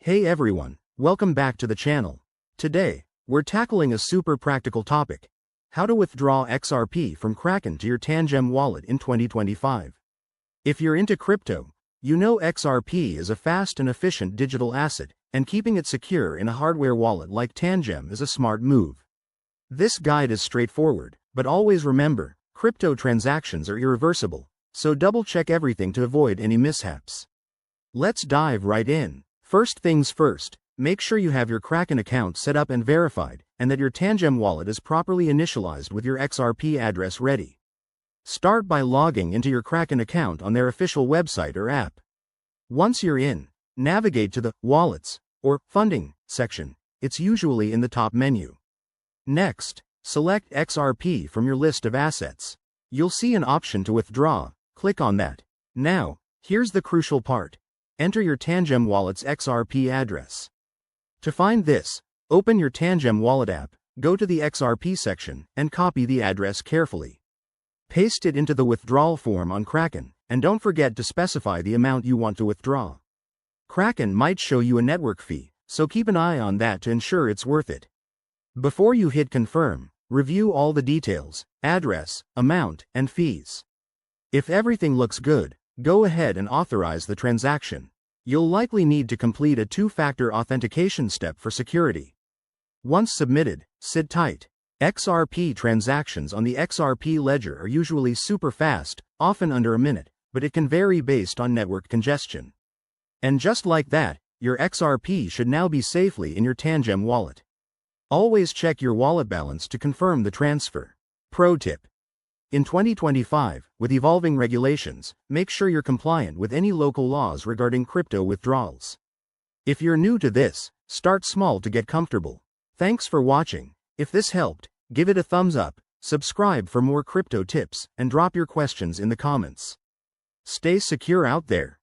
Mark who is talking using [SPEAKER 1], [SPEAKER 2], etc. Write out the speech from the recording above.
[SPEAKER 1] Hey everyone, welcome back to the channel. Today, we're tackling a super practical topic: how to withdraw XRP from Kraken to your Tangem wallet in 2025. If you're into crypto, you know XRP is a fast and efficient digital asset, and keeping it secure in a hardware wallet like Tangem is a smart move. This guide is straightforward, but always remember, crypto transactions are irreversible, so double-check everything to avoid any mishaps. Let's dive right in. First things first, make sure you have your Kraken account set up and verified, and that your Tangem wallet is properly initialized with your XRP address ready. Start by logging into your Kraken account on their official website or app. Once you're in, navigate to the Wallets or Funding section. It's usually in the top menu. Next, select XRP from your list of assets. You'll see an option to withdraw. Click on that. Now, here's the crucial part. Enter your Tangem wallet's XRP address. To find this, open your Tangem wallet app, go to the XRP section, and copy the address carefully. Paste it into the withdrawal form on Kraken, and don't forget to specify the amount you want to withdraw. Kraken might show you a network fee, so keep an eye on that to ensure it's worth it. Before you hit confirm, review all the details: address, amount, and fees. If everything looks good, go ahead and authorize the transaction. You'll likely need to complete a two-factor authentication step for security. Once submitted, sit tight. XRP transactions on the XRP ledger are usually super fast, often under a minute, but it can vary based on network congestion. And just like that, your XRP should now be safely in your Tangem wallet. Always check your wallet balance to confirm the transfer. Pro tip: in 2025, with evolving regulations, make sure you're compliant with any local laws regarding crypto withdrawals. If you're new to this, start small to get comfortable. Thanks for watching. If this helped, give it a thumbs up, subscribe for more crypto tips, and drop your questions in the comments. Stay secure out there.